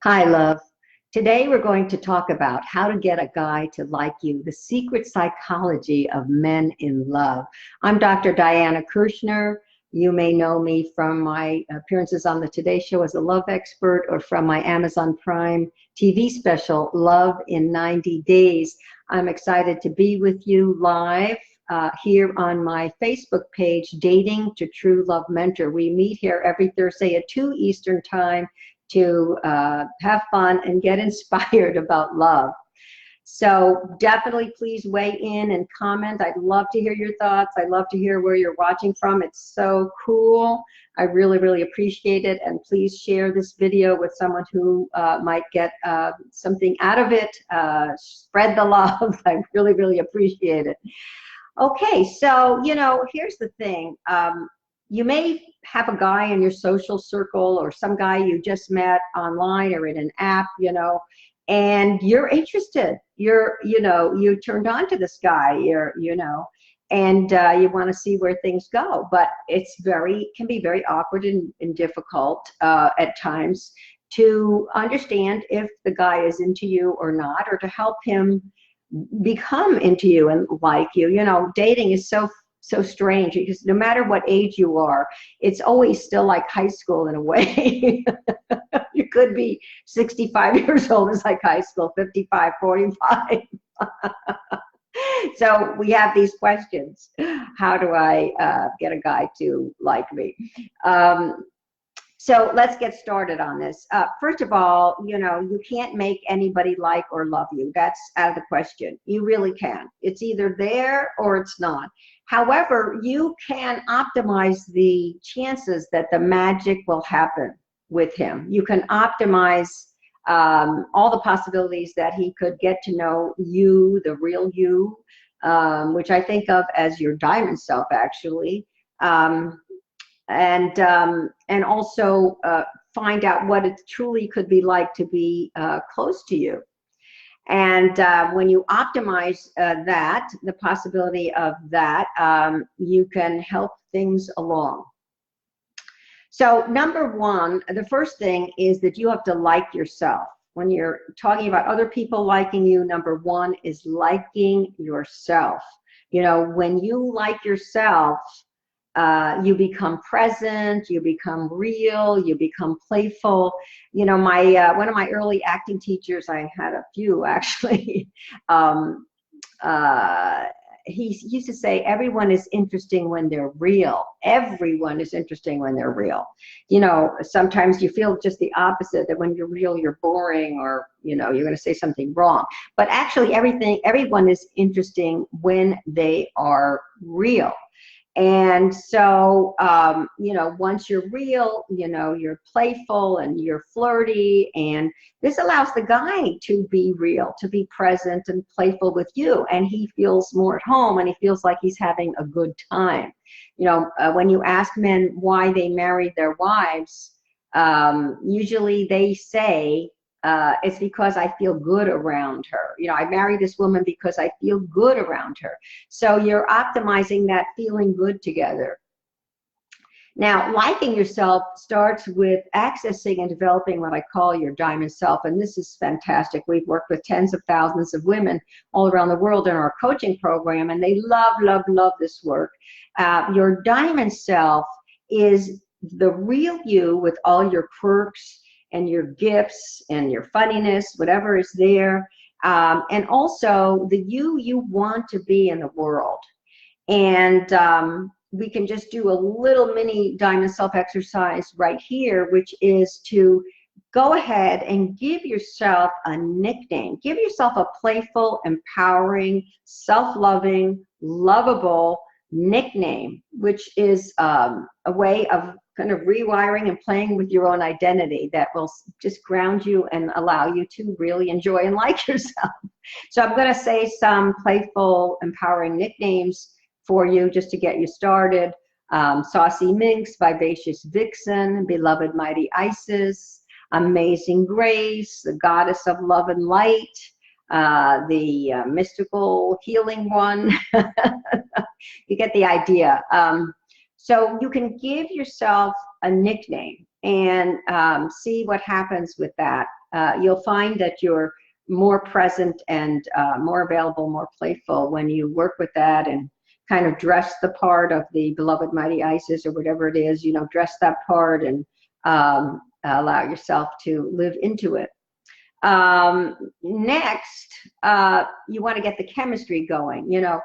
Hi, love. Today we're going to talk about how to get a guy to like you, the secret psychology of men in love. I'm Dr. Diana Kirshner. You may know me from my appearances on the Today Show as a love expert or from my Amazon Prime TV special, Love in 90 Days. I'm excited to be with you live here on my Facebook page, Dating to True Love Mentor. We meet here every Thursday at 2 Eastern Time to have fun and get inspired about love. So definitely please weigh in and comment. I'd love to hear your thoughts. I'd love to hear where you're watching from. It's so cool. I really, really appreciate it. And please share this video with someone who might get something out of it. Spread the love. I really, really appreciate it. Okay, so, here's the thing. You may have a guy in your social circle or some guy you just met online or in an app, and you're interested. You turned on to this guy, and you want to see where things go. But can be very awkward and difficult at times to understand if the guy is into you or not, or to help him become into you and like you. Dating is so strange because no matter what age you are, it's always still like high school in a way. You could be 65 years old, it's like high school, 55, 45. So we have these questions. How do I get a guy to like me? So let's get started on this. First of all, you can't make anybody like or love you. That's out of the question. You really can. It's either there or it's not. However, you can optimize the chances that the magic will happen with him. You can optimize all the possibilities that he could get to know you, the real you, which I think of as your diamond self, actually. And also find out what it truly could be like to be close to you. And when you optimize the possibility of that, you can help things along. So number one, the first thing is that you have to like yourself. When you're talking about other people liking you, number one is liking yourself. When you like yourself, you become present, you become real, you become playful. One of my early acting teachers, I had a few actually, he used to say, everyone is interesting when they're real. Everyone is interesting when they're real. Sometimes you feel just the opposite, that when you're real, you're boring, or, you're going to say something wrong. But actually everyone is interesting when they are real. And so, once you're real, you're playful and you're flirty, and this allows the guy to be real, to be present and playful with you. And he feels more at home and he feels like he's having a good time. When you ask men why they married their wives, usually they say, it's because I feel good around her. I married this woman because I feel good around her. So you're optimizing that feeling good together. Now, liking yourself starts with accessing and developing what I call your diamond self. And this is fantastic. We've worked with tens of thousands of women all around the world in our coaching program, and they love, love, love this work. Your diamond self is the real you with all your quirks and your gifts and your funniness, whatever is there, and also the you want to be in the world. And we can just do a little mini diamond self exercise right here, which is to go ahead and give yourself a nickname. Give yourself a playful, empowering, self-loving, lovable nickname, which is a way of kind of rewiring and playing with your own identity that will just ground you and allow you to really enjoy and like yourself. So I'm going to say some playful, empowering nicknames for you just to get you started. Saucy Minx, Vivacious Vixen, Beloved Mighty Isis, Amazing Grace, the Goddess of Love and Light, the mystical healing one. You get the idea. So you can give yourself a nickname and see what happens with that. You'll find that you're more present and more available, more playful when you work with that and kind of dress the part of the beloved mighty Isis or whatever it is, you know, dress that part and allow yourself to live into it. Next, you want to get the chemistry going. You know,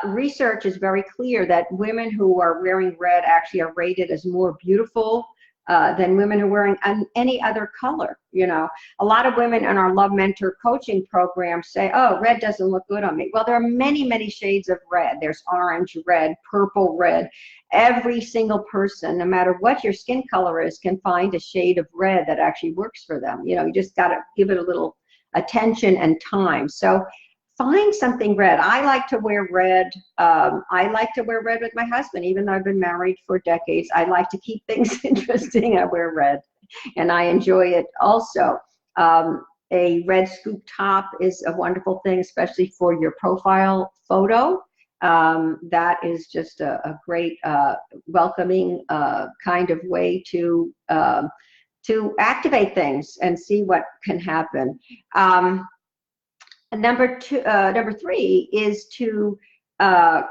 research is very clear that women who are wearing red actually are rated as more beautiful than women who are wearing any other color. You know, a lot of women in our Love Mentor coaching program say, oh, red doesn't look good on me. Well, there are many, many shades of red. There's orange, red, purple, red. Every single person, no matter what your skin color is, can find a shade of red that actually works for them. You know, you just got to give it a little attention and time. So find something red. I like to wear red. I like to wear red with my husband, even though I've been married for decades. I like to keep things interesting. I wear red, and I enjoy it also. A red scoop top is a wonderful thing, especially for your profile photo. That is just a great welcoming kind of way to activate things and see what can happen. Number three is to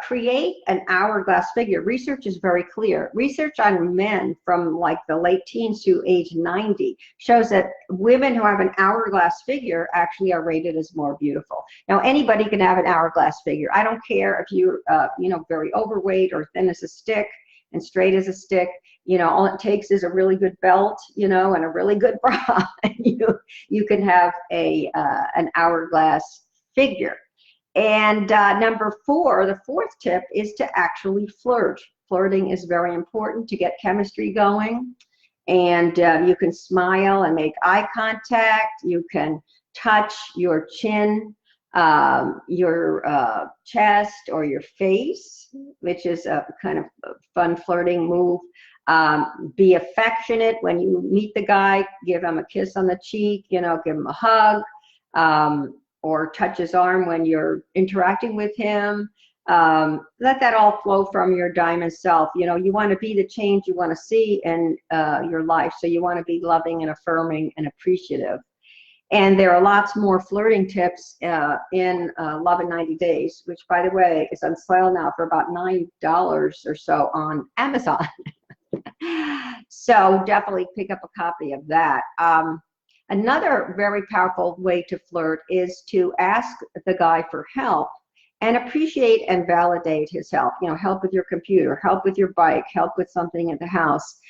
create an hourglass figure. Research is very clear. Research on men from like the late teens to age 90 shows that women who have an hourglass figure actually are rated as more beautiful. Now, anybody can have an hourglass figure. I don't care if you're, you know, very overweight or thin as a stick and straight as a stick. You know, all it takes is a really good belt, you know, and a really good bra. You can have an hourglass figure. And number four, the fourth tip is to actually flirt. Flirting is very important to get chemistry going. And you can smile and make eye contact. You can touch your chin, your chest, or your face, which is a kind of fun flirting move. Be affectionate when you meet the guy. Give him a kiss on the cheek, you know, give him a hug. Or touch his arm when you're interacting with him. Let that all flow from your diamond self. You know, you want to be the change you want to see in your life. So you want to be loving and affirming and appreciative. And there are lots more flirting tips in Love in 90 Days, which, by the way, is on sale now for about $9 or so on Amazon. So definitely pick up a copy of that. Another very powerful way to flirt is to ask the guy for help and appreciate and validate his help. You know, help with your computer, help with your bike, help with something at the house.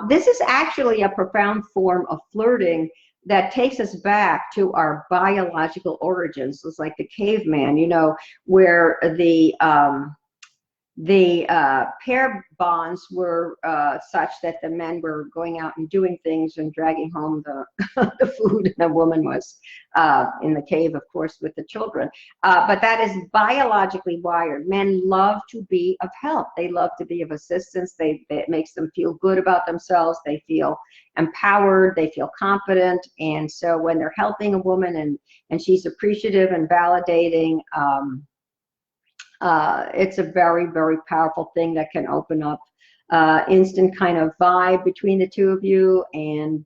This is actually a profound form of flirting that takes us back to our biological origins. It's like the caveman, you know, where the pair bonds were such that the men were going out and doing things and dragging home the food, and the woman was in the cave, of course, with the children. But that is biologically wired. Men love to be of help. They love to be of assistance. It makes them feel good about themselves. They feel empowered. They feel confident. And so when they're helping a woman and she's appreciative and validating, it's a very, very powerful thing that can open up instant kind of vibe between the two of you, and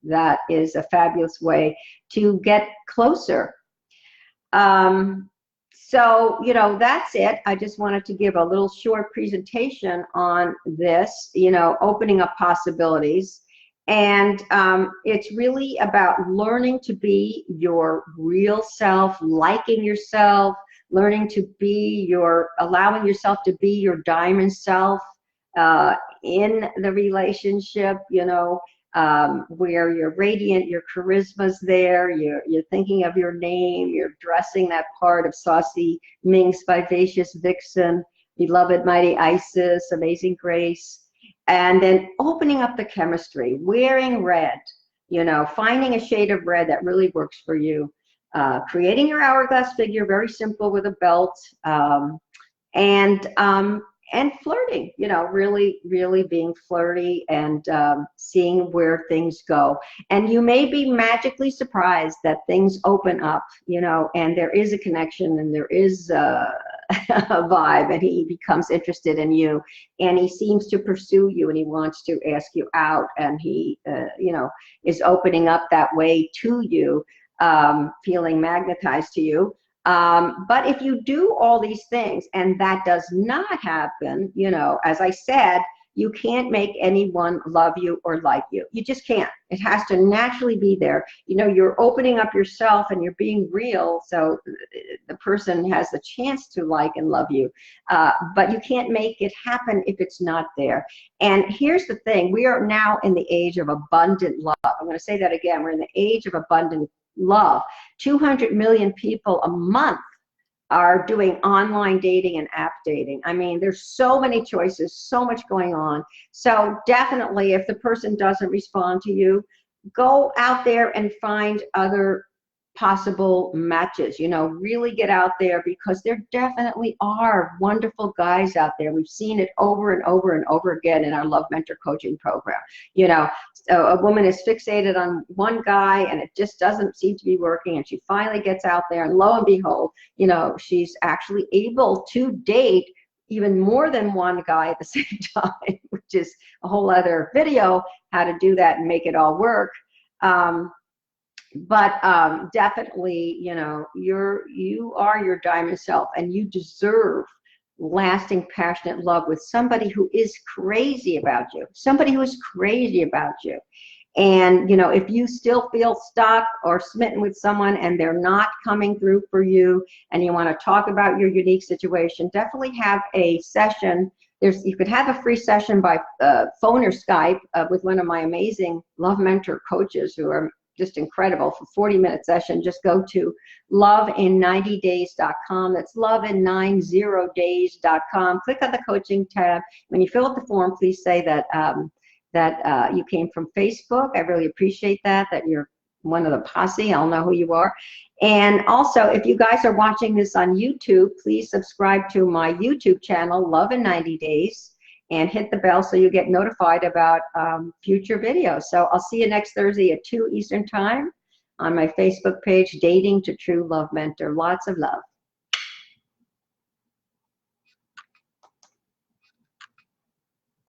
that is a fabulous way to get closer. So, you know, that's it. I just wanted to give a little short presentation on this, you know, opening up possibilities. And it's really about learning to be your real self, liking yourself, learning to be allowing yourself to be your diamond self in the relationship, you know, where you're radiant, your charisma's there, you're thinking of your name, you're dressing that part of saucy minx, vivacious vixen, beloved mighty Isis, amazing grace, and then opening up the chemistry, wearing red, you know, finding a shade of red that really works for you. Creating your hourglass figure, very simple with a belt, and flirting, you know, really, really being flirty and seeing where things go. And you may be magically surprised that things open up, you know, and there is a connection and there is vibe, and he becomes interested in you, and he seems to pursue you, and he wants to ask you out, and he you know, is opening up that way to you, feeling magnetized to you. But if you do all these things and that does not happen, you know, as I said, you can't make anyone love you or like you. You just can't. It has to naturally be there. You know, you're opening up yourself and you're being real, so the person has the chance to like and love you. But you can't make it happen if it's not there. And here's the thing. We are now in the age of abundant love. I'm going to say that again. We're in the age of abundant love. 200 million people a month are doing online dating and app dating. I mean, there's so many choices, so much going on. So definitely, if the person doesn't respond to you, go out there and find other possible matches. You know, really get out there, because there definitely are wonderful guys out there. We've seen it over and over and over again in our Love Mentor coaching program. You know, so a woman is fixated on one guy and it just doesn't seem to be working, and she finally gets out there, and lo and behold, you know, she's actually able to date even more than one guy at the same time, which is a whole other video, how to do that and make it all work. But definitely, you know, you are your diamond self, and you deserve lasting, passionate love with somebody who is crazy about you, somebody who is crazy about you. And, you know, if you still feel stuck or smitten with someone and they're not coming through for you, and you want to talk about your unique situation, definitely have a session. You could have a free session by phone or Skype with one of my amazing Love Mentor coaches who are just incredible, for 40-minute session. Just go to lovein90days.com. That's lovein90days.com. Click on the coaching tab. When you fill out the form, please say that you came from Facebook. I really appreciate that you're one of the posse. I'll know who you are. And also, if you guys are watching this on YouTube, please subscribe to my YouTube channel, Love in 90 Days, and hit the bell so you get notified about future videos. So I'll see you next Thursday at 2 Eastern Time on my Facebook page, Dating to True Love Mentor. Lots of love.